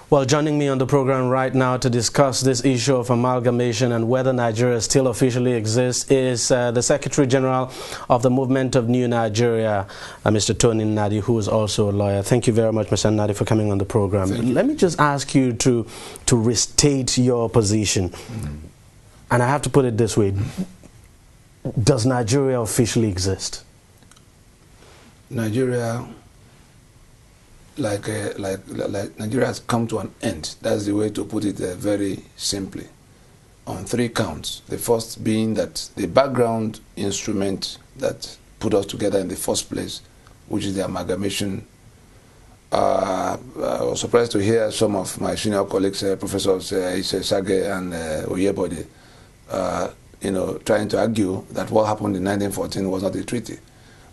Well, joining me on the program right now to discuss this issue of amalgamation and whether Nigeria still officially exists is the Secretary General of the Movement of New Nigeria, Mr. Tony Nnadi, who is also a lawyer. Thank you very much, Mr. Nnadi, for coming on the program. Let me just ask you to restate your position. And I have to put it this way. Does Nigeria officially exist? Nigeria, like Nigeria has come to an end. That's the way to put it very simply, on three counts. The first being that the background instrument that put us together in the first place, which is the amalgamation. I was surprised to hear some of my senior colleagues, Professors Ise Sage and Oyebode, trying to argue that what happened in 1914 was not a treaty.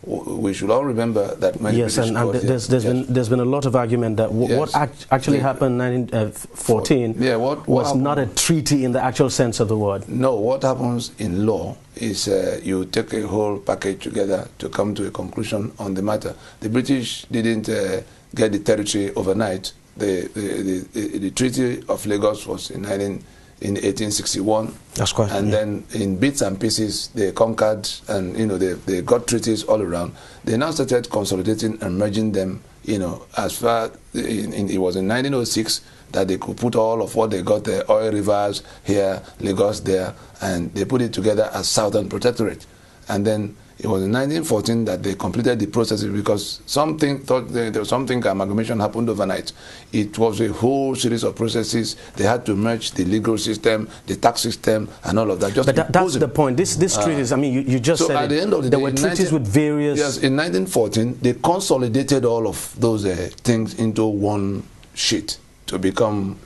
We should all remember that many yes, and there's been a lot of argument that what actually happened in 1914 was not a treaty in the actual sense of the word. No, what happens in law is you take a whole package together to come to a conclusion on the matter. The British didn't get the territory overnight. The Treaty of Lagos was in 1861. That's correct. And then in bits and pieces they conquered, and they got treaties all around. They now started consolidating and merging them. As far it was in 1906 that they could put all of what they got there, oil rivers here, Lagos there, and they put it together as Southern Protectorate. And then it was in 1914 that they completed the process, because something thought there was something amalgamation happened overnight. It was a whole series of processes. They had to merge the legal system, the tax system, and all of that. But that's the point. This treaties, I mean, you just said at the end of the there day, were treaties with various... Yes, in 1914, they consolidated all of those things into one sheet to become,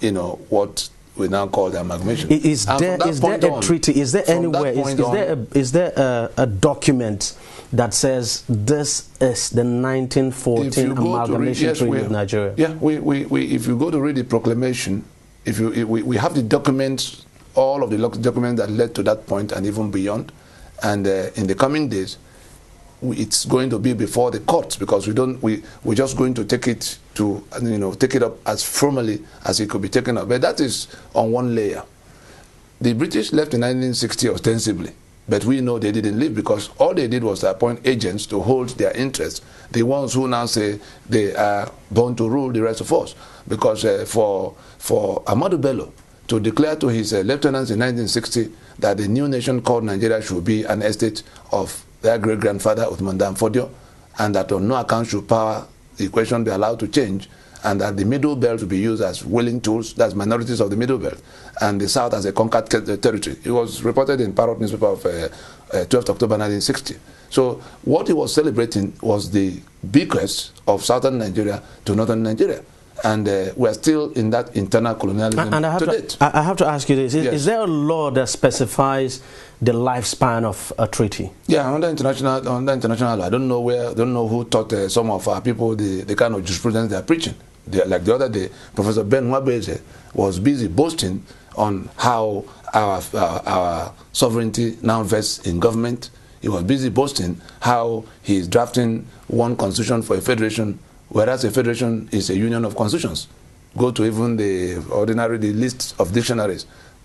what we now call the amalgamation. Is there a treaty? Is there anywhere? Is there a document that says this is the 1914 amalgamation treaty with Nigeria? Yeah, if you go to read the proclamation, we have the documents, all of the documents that led to that point and even beyond, and in the coming days, it's going to be before the courts, because we're just going to take it to take it up as formally as it could be taken up. But that is on one layer. The British left in 1960 ostensibly, but we know they didn't leave, because all they did was to appoint agents to hold their interests, the ones who now say they are born to rule the rest of us. Because for Ahmadu Bello to declare to his lieutenants in 1960 that the new nation called Nigeria should be an estate of their great-grandfather Uthman Dan Fodio, and that on no account should power the equation be allowed to change, and that the Middle Belt will be used as willing tools, that's minorities of the Middle Belt, and the South as a conquered territory. It was reported in Parrot newspaper of 12th October 1960. So what he was celebrating was the bequest of Southern Nigeria to Northern Nigeria. And we're still in that internal colonialism to date. I have to ask you this. Is there a law that specifies the lifespan of a treaty? Yeah, under international law. I don't know who taught some of our people the kind of jurisprudence they are preaching. Like the other day, Professor Ben Nwabeze was busy boasting on how our sovereignty now vests in government. He was busy boasting how he is drafting one constitution for a federation, whereas a federation is a union of constitutions. Go to even the list of dictionaries.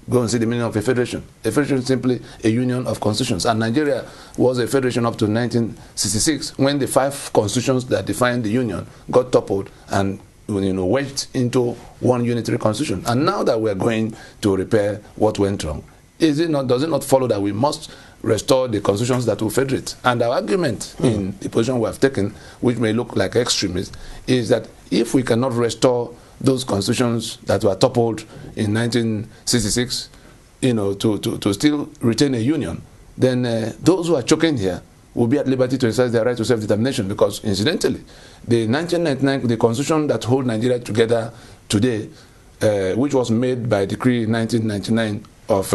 Go and see the meaning of a federation. A federation is simply a union of constitutions. And Nigeria was a federation up to 1966, when the 5 constitutions that defined the union got toppled and wedged into one unitary constitution. And now that we're going to repair what went wrong, does it not follow that we must restore the constitutions that will federate? And our argument in the position we have taken, which may look like extremist, is that if we cannot restore those constitutions that were toppled in 1966, to still retain a union, then those who are choking here will be at liberty to exercise their right to self-determination. Because incidentally, the 1999, the constitution that holds Nigeria together today, which was made by decree 1999 of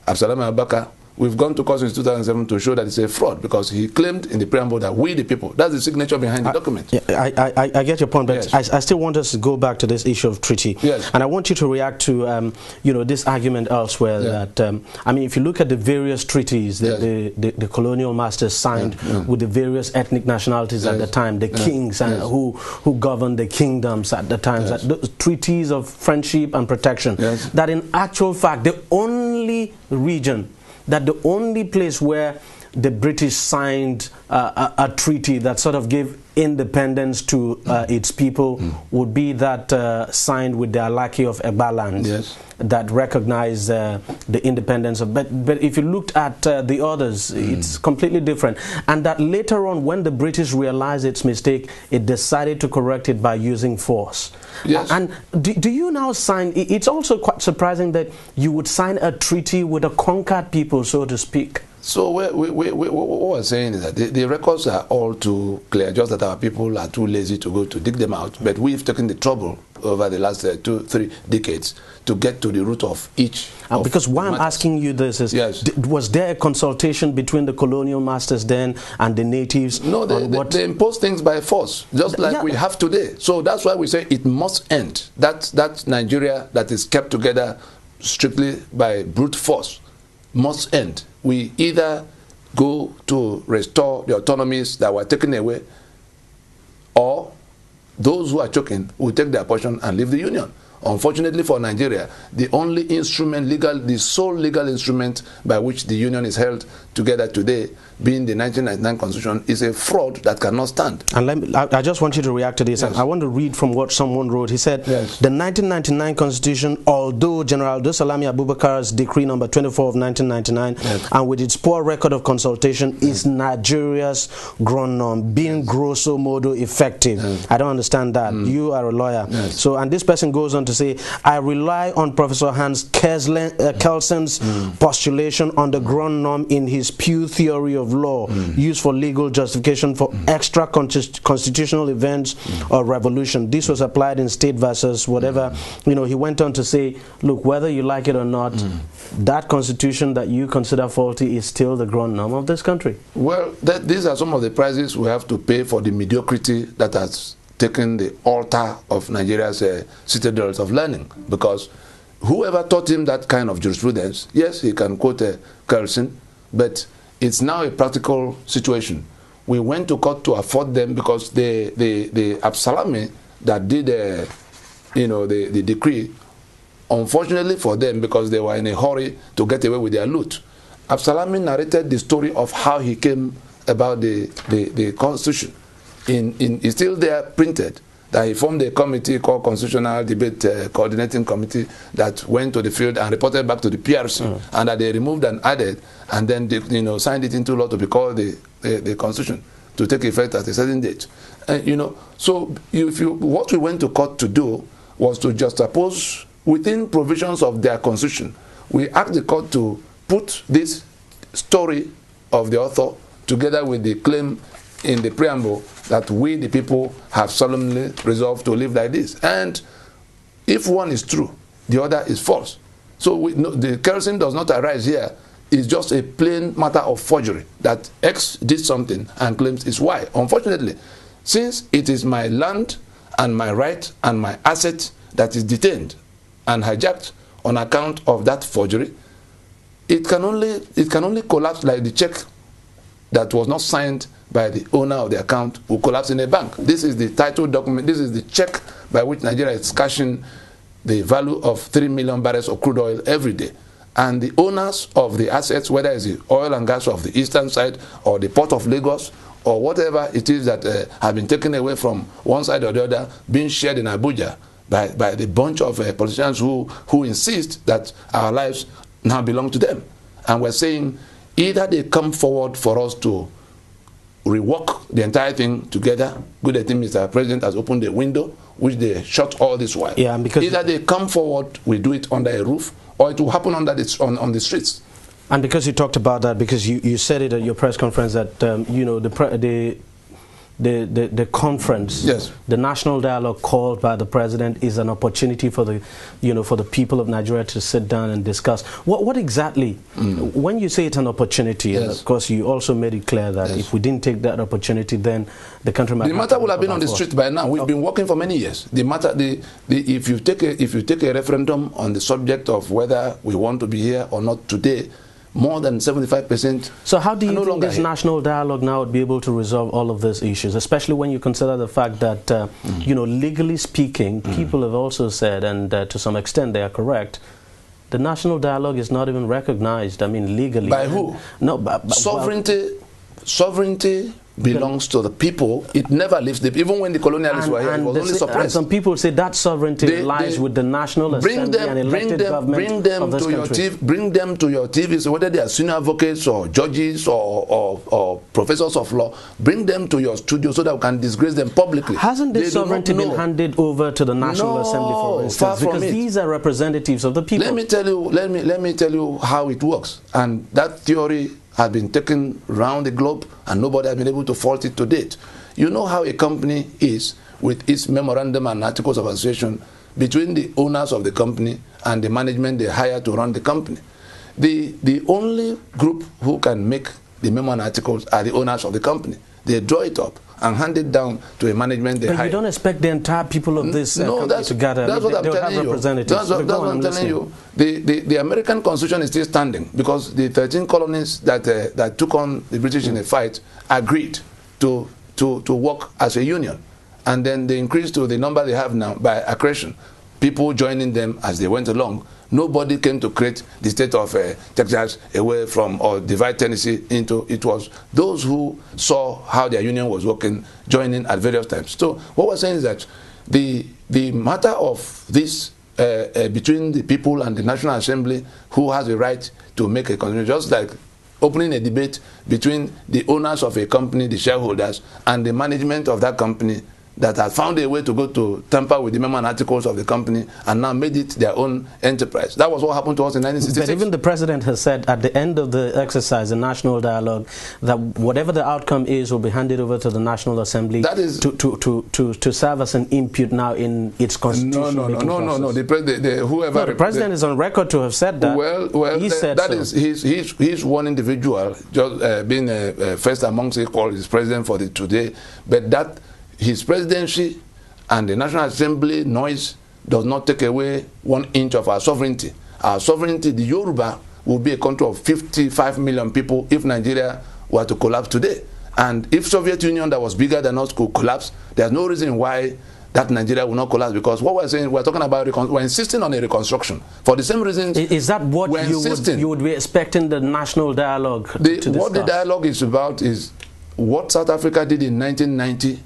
Absalom Abubakar, we've gone to court since 2007 to show that it's a fraud, because he claimed in the preamble that we the people, that's the signature behind the document. I get your point, but yes. I still want us to go back to this issue of treaty. Yes. And I want you to react to this argument elsewhere that, I mean, if you look at the various treaties that the colonial masters signed with the various ethnic nationalities at the time, the kings and who governed the kingdoms at the time, that treaties of friendship and protection, that in actual fact, the only region, that the only place where the British signed a treaty that sort of gave independence to its people would be that signed with the Alaki of Egbaland, that recognized the independence of. But if you looked at the others, it's completely different. And that later on, when the British realized its mistake, it decided to correct it by using force. Yes. And do you now sign? It's also quite surprising that you would sign a treaty with a conquered people, so to speak. So what we're saying is that the records are all too clear, just that our people are too lazy to go to dig them out. But we've taken the trouble over the last 2-3 decades to get to the root of each. Because why I'm asking you this is, was there a consultation between the colonial masters then and the natives? No, they impose things by force, just like we have today. So that's why we say it must end. That Nigeria that is kept together strictly by brute force must end. We either go to restore the autonomies that were taken away, or those who are choking will take their portion and leave the union. Unfortunately for Nigeria, the only instrument, the sole legal instrument by which the union is held together today, being the 1999 Constitution, is a fraud that cannot stand. And I just want you to react to this. I want to read from what someone wrote. He said, the 1999 Constitution, although General Abdulsalami Abubakar's decree number 24 of 1999, and with its poor record of consultation, is Nigeria's ground norm, being grosso modo effective. I don't understand that. You are a lawyer. So, and this person goes on to say, I rely on Professor Hans Kelsen's postulation on the ground norm in his Pew theory of law, used for legal justification for extra constitutional events or revolution. This was applied in State versus whatever. You know, he went on to say, look, whether you like it or not, that constitution that you consider faulty is still the ground norm of this country. Well, these are some of the prices we have to pay for the mediocrity that has taken the altar of Nigeria's citadels of learning, because whoever taught him that kind of jurisprudence, yes, he can quote Kelsen, but it's now a practical situation. We went to court to afford them because the Absalami that did the decree, unfortunately for them, because they were in a hurry to get away with their loot, Absalami narrated the story of how he came about the Constitution. It's still there printed, that he formed a committee called Constitutional Debate Coordinating Committee that went to the field and reported back to the PRC, and that they removed and added, and then they, signed it into law to be called the Constitution, to take effect at a certain date. So what we went to court to do was to juxtapose within provisions of their Constitution. We asked the court to put this story of the author together with the claim in the preamble that we, the people, have solemnly resolved to live like this. And if one is true, the other is false. So the Kelsen does not arise here. It's just a plain matter of forgery, that X did something and claims it's Y. Unfortunately, since it is my land and my right and my asset that is detained and hijacked on account of that forgery, it can only collapse like the check that was not signed by the owner of the account who collapsed in a bank. This is the title document, this is the check by which Nigeria is cashing the value of 3 million barrels of crude oil every day. And the owners of the assets, whether it's the oil and gas of the eastern side or the port of Lagos or whatever it is that have been taken away from one side or the other, being shared in Abuja by the bunch of politicians who insist that our lives now belong to them. And we're saying either they come forward for us to rework the entire thing together. Good, I think Mr. President has opened the window, which they shut all this while. Yeah, because either they come forward, we do it under a roof, or it will happen on the streets. And because you talked about that, because you said it at your press conference that the conference, yes, the national dialogue called by the president is an opportunity for the, for the people of Nigeria to sit down and discuss. What exactly, when you say it's an opportunity, yes, and of course you also made it clear that if we didn't take that opportunity, then the country might. The matter would have been on the street by now. We've been working for many years. The matter, if you take a referendum on the subject of whether we want to be here or not today, more than 75%. So how do you think this national dialogue now would be able to resolve all of these issues, especially when you consider the fact that, legally speaking, people have also said, and to some extent they are correct, the national dialogue is not even recognized, I mean, legally. By who? No, sovereignty belongs to the people. It never leaves them. Even when the colonialists were here, it was only suppressed. And some people say that sovereignty lies with the National Assembly and elected government of this country. Bring them to your TVs, whether they are senior advocates or judges or professors of law. Bring them to your studio so that we can disgrace them publicly. Hasn't this sovereignty been handed over to the National Assembly, for instance? Because these are representatives of the people. Let me tell you how it works. And that theory has been taken around the globe and nobody has been able to fault it to date. You know how a company is with its memorandum and articles of association between the owners of the company and the management they hire to run the company. The only group who can make the memo and articles are the owners of the company. They draw it up and hand it down to a management they hire. But you don't expect the entire people of this company to gather. That's what I'm telling you. That's what I'm telling you. The American Constitution is still standing because the 13 colonies that took on the British in a fight agreed to work as a union. And then they increased to the number they have now by accretion. People joining them as they went along. Nobody came to create the state of Texas away from or divide Tennessee into. It was those who saw how their union was working joining at various times. So what we're saying is that the matter of this between the people and the National Assembly, who has the right to make a constitution, just like opening a debate between the owners of a company, the shareholders, and the management of that company, that has found a way to go to tamper with the memo and articles of the company and now made it their own enterprise. That was what happened to us in 1966. But even the president has said at the end of the exercise, the national dialogue, that whatever the outcome is will be handed over to the National Assembly to serve as an input now in its constitution. No. The president is on record to have said that. Well, he said that so. He's one individual, just being first amongst equals, is president for the today, but that his presidency and the National Assembly noise does not take away 1 inch of our sovereignty. Our sovereignty, the Yoruba, will be a country of 55 million people if Nigeria were to collapse today. And if Soviet Union that was bigger than us could collapse, there's no reason why that Nigeria will not collapse, because what we're saying, we're talking about, we're insisting on a reconstruction. For the same reasons. Is that what you would be expecting the national dialogue to discuss? What the dialogue is about is what South Africa did in 1990,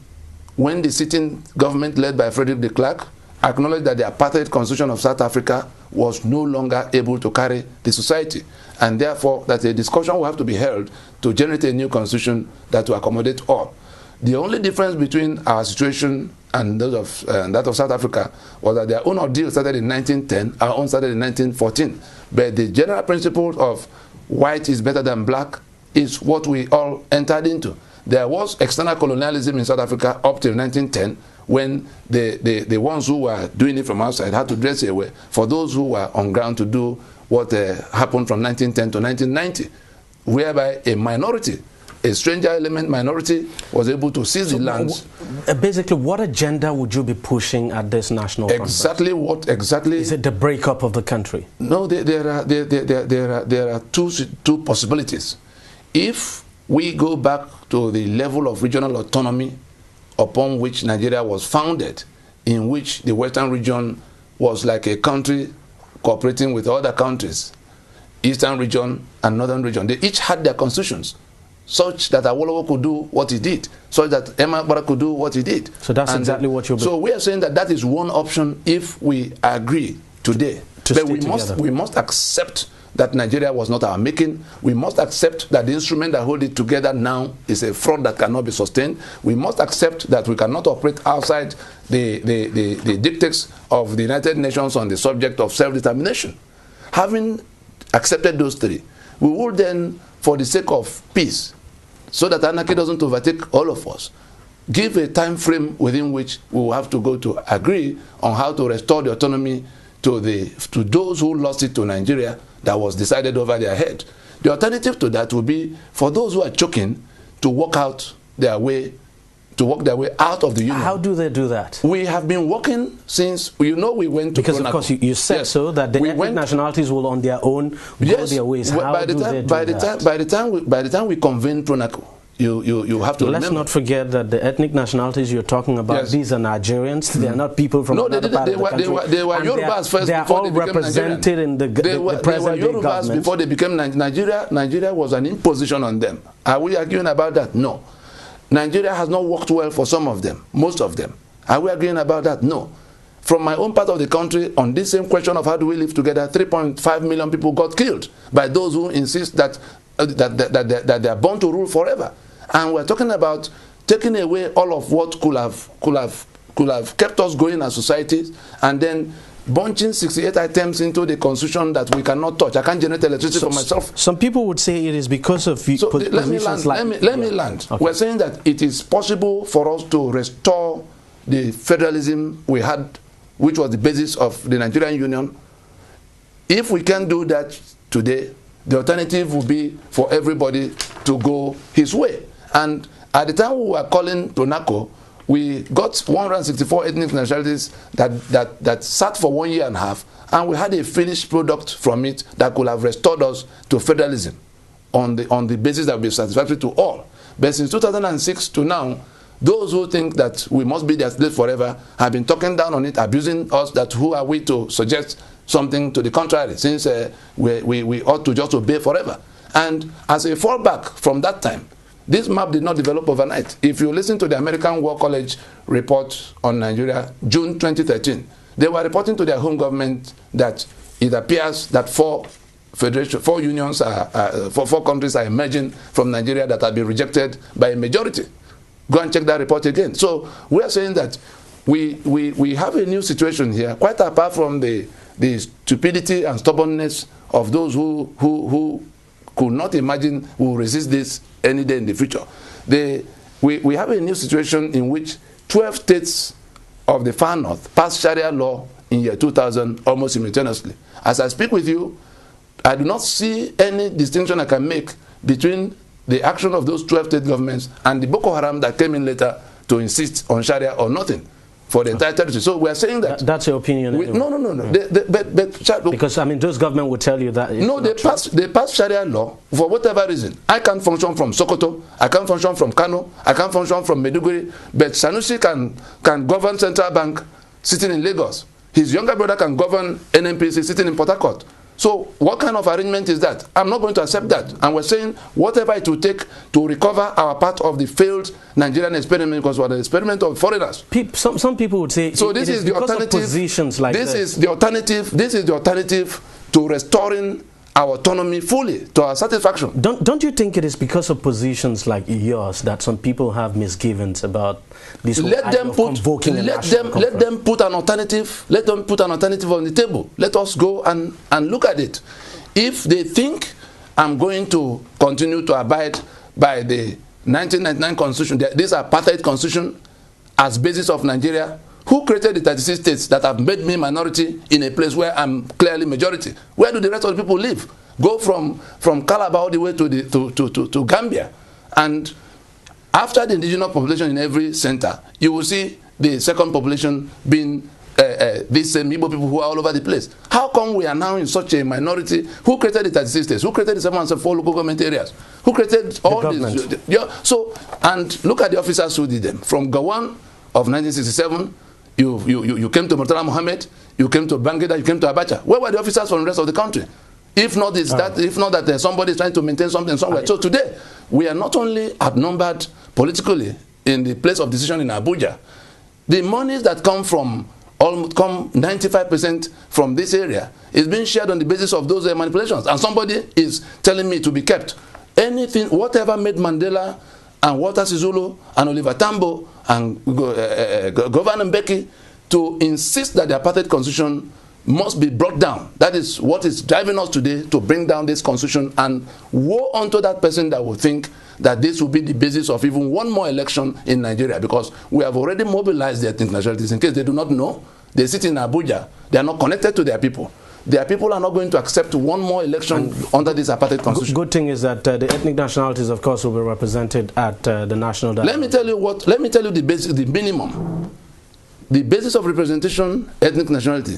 when the sitting government led by Frederick de Klerk acknowledged that the apartheid constitution of South Africa was no longer able to carry the society, and therefore that a discussion will have to be held to generate a new constitution that will accommodate all. The only difference between our situation and those of that of South Africa was that their own ordeal started in 1910, our own started in 1914. But the general principle of white is better than black is what we all entered into. There was external colonialism in South Africa up till 1910, when the ones who were doing it from outside had to dress away for those who were on ground to do what happened from 1910 to 1990, whereby a minority, a stranger element minority, was able to seize the lands. Basically, what agenda would you be pushing at this national conference? Exactly. Is it the breakup of the country? No, there are two possibilities. If we go back to the level of regional autonomy upon which Nigeria was founded, in which the Western region was like a country cooperating with other countries, Eastern region and Northern region. They each had their constitutions, such that Awolowo could do what he did, such that Emma Akbara could do what he did. So that's exactly what you're... So we are saying that is one option if we agree today. But we must accept that Nigeria was not our making. We must accept that the instrument that holds it together now is a fraud that cannot be sustained. We must accept that we cannot operate outside the dictates of the United Nations on the subject of self-determination. Having accepted those three, we will then, for the sake of peace, so that anarchy doesn't overtake all of us, give a time frame within which we will have to go to agree on how to restore the autonomy to those who lost it to Nigeria that was decided over their head. The alternative to that will be for those who are choking to walk their way out of the union. How do they do that? We have been working since, we went to Because Pronaco. Of course you said yes. So that the ethnic nationalities will on their own go their ways. How by the time we convened Pronaco, you have to remember. Let's not forget that the ethnic nationalities you're talking about, yes, these are Nigerians. They are not people from another part of the country. They were Yorubas first before they became represented Nigerian. In the present day government. Before they became Nigeria. Nigeria was an imposition on them. Are we arguing about that? No. Nigeria has not worked well for some of them, most of them. Are we agreeing about that? No. From my own part of the country, on this same question of how do we live together, 3.5 million people got killed by those who insist that they are born to rule forever. And we're talking about taking away all of what could have kept us going as societies, and then bunching 68 items into the constitution that we cannot touch. I can't generate electricity for myself. Some people would say it is because of let me land. Okay. We're saying that it is possible for us to restore the federalism we had, which was the basis of the Nigerian Union. If we can do that today, the alternative will be for everybody to go his way. And at the time we were calling Pronaco, we got 164 ethnic nationalities that sat for 1 year and a half, and we had a finished product from it that could have restored us to federalism on the basis that would be satisfactory to all. But since 2006 to now, those who think that we must be their slaves forever have been talking down on it, abusing us, that who are we to suggest something to the contrary, since we ought to just obey forever. And as a fallback from that time, this map did not develop overnight. If you listen to the American War College report on Nigeria, June 2013, they were reporting to their home government that it appears that four countries are emerging from Nigeria that have been rejected by a majority. Go and check that report again. So we are saying that we have a new situation here, quite apart from the stupidity and stubbornness of those who could not imagine we will resist this any day in the future. We have a new situation in which 12 states of the far north passed Sharia law in year 2000 almost simultaneously. As I speak with you, I do not see any distinction I can make between the action of those 12 state governments and the Boko Haram that came in later to insist on Sharia or nothing for the entire territory. So we are saying that... That's your opinion. No. Because, I mean, those government would tell you that... No, they passed Sharia law for whatever reason. I can't function from Sokoto, I can't function from Kano, I can't function from Maiduguri, but Sanusi can govern Central Bank sitting in Lagos. His younger brother can govern NNPC sitting in Port Harcourt. So what kind of arrangement is that? I'm not going to accept that. And we're saying whatever it will take to recover our part of the failed Nigerian experiment, because we're the experiment of foreigners. Some people would say, so this is the alternative. Positions like this is the alternative. This is the alternative to restoring our autonomy fully to our satisfaction. Don't you think it is because of positions like yours that some people have misgivings about this? Let them put an alternative. Let them put an alternative on the table. Let us go and look at it. If they think I'm going to continue to abide by the 1999 constitution, this apartheid constitution as basis of Nigeria, who created the 36 states that have made me minority in a place where I'm clearly majority? Where do the rest of the people live? Go from Calabar all the way to Gambia. And after the indigenous population in every center, you will see the second population being these same Igbo people who are all over the place. How come we are now in such a minority? Who created the 36 states? Who created the 704 local government areas? Who created all these? So, and look at the officers who did them. From Gawan of 1967, you came to Murtala Mohammed, you came to Bangida, you came to Abacha. Where were the officers from the rest of the country? If not that somebody is trying to maintain something somewhere. So today, we are not only outnumbered politically in the place of decision in Abuja. The monies that come 95% from this area is being shared on the basis of those manipulations. And somebody is telling me to be kept. Anything, whatever made Mandela and Walter Sisulu and Oliver Tambo and Governor Mbeki to insist that the apartheid constitution must be brought down. That is what is driving us today to bring down this constitution, and woe unto that person that will think that this will be the basis of even one more election in Nigeria, because we have already mobilized the ethnic nationalities. In case they do not know, they sit in Abuja. They are not connected to their people. Their people are not going to accept one more election under this apartheid constitution. Good thing is that the ethnic nationalities, of course, will be represented at the national dialogue. Let me tell you the basic, the minimum. The basis of representation, ethnic nationality.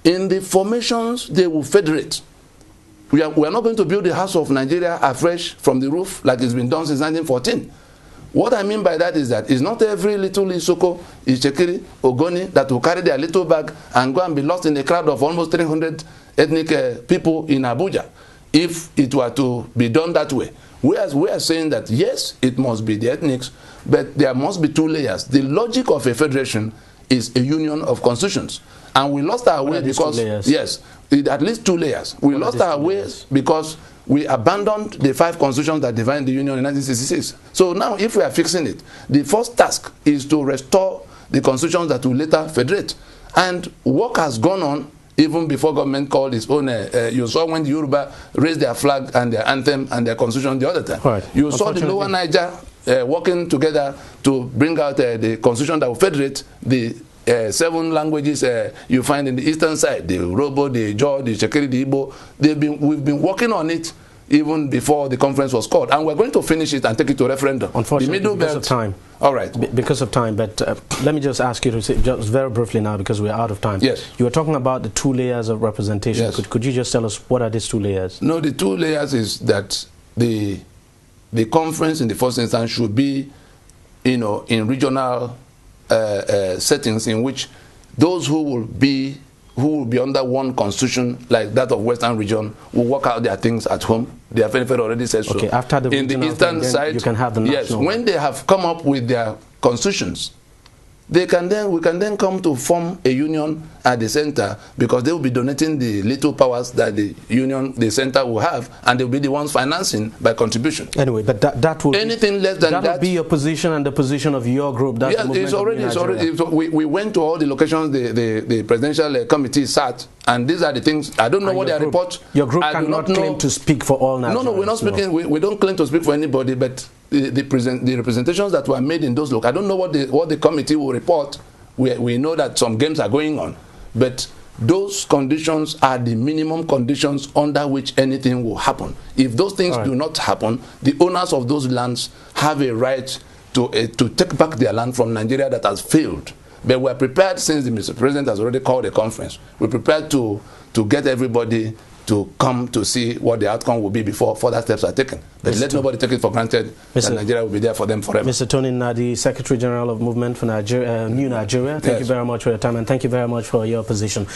In the formations, they will federate. We are not going to build the house of Nigeria afresh from the roof like it's been done since 1914. What I mean by that is that it's not every little Isoko, Ichekiri, Ogoni that will carry their little bag and go and be lost in a crowd of almost 300 ethnic people in Abuja. If it were to be done that way, we are saying that yes, it must be the ethnics, but there must be two layers. The logic of a federation is a union of constitutions. And we lost our way because, yes, at least two layers. We lost our way because we abandoned the 5 constitutions that defined the union in 1966. So now if we are fixing it, the first task is to restore the constitutions that will later federate. And work has gone on even before government called its own. You saw when the Yoruba raised their flag and their anthem and their constitution the other time. Right. You saw the Lower Niger working together to bring out the constitution that will federate the 7 languages you find in the eastern side, the Robo, the Jaw, the Chekiri, the Igbo. We've been working on it even before the conference was called, and we're going to finish it and take it to referendum. Unfortunately, because of time. All right. Because of time, but let me just ask you to say just very briefly now, because we're out of time. Yes. You were talking about the 2 layers of representation. Yes. Could you just tell us what are these 2 layers? No, the 2 layers is that the conference in the first instance should be, in regional settings in which those who will be under one constitution like that of Western region will work out their things at home. The Afenifere already said so. Okay, after the in the eastern side, you can have the national. Yes, when they have come up with their constitutions, we can then come to form a union at the center, because they will be donating the little powers that the center will have, and they'll be the ones financing by contribution. Anyway, but that will anything less than that will be your position and the position of your group. That's yes, it's already. We went to all the locations the presidential committee sat, and these are the things. I don't know what their report. Your group cannot claim to speak for all Nigerians. No, we're not speaking. We don't claim to speak for anybody, but the representations that were made in those locations. I don't know what the committee will report. We know that some games are going on, but those conditions are the minimum conditions under which anything will happen. If those things do not happen, the owners of those lands have a right to take back their land from Nigeria that has failed. But we're prepared, since the Mr. President has already called a conference, we're prepared to get everybody to come to see what the outcome will be before further steps are taken. But let nobody take it for granted that Nigeria will be there for them forever. Mr. Tony Nnadi, Secretary General of Movement for Nigeria, New Nigeria, thank you very much for your time, and thank you very much for your position.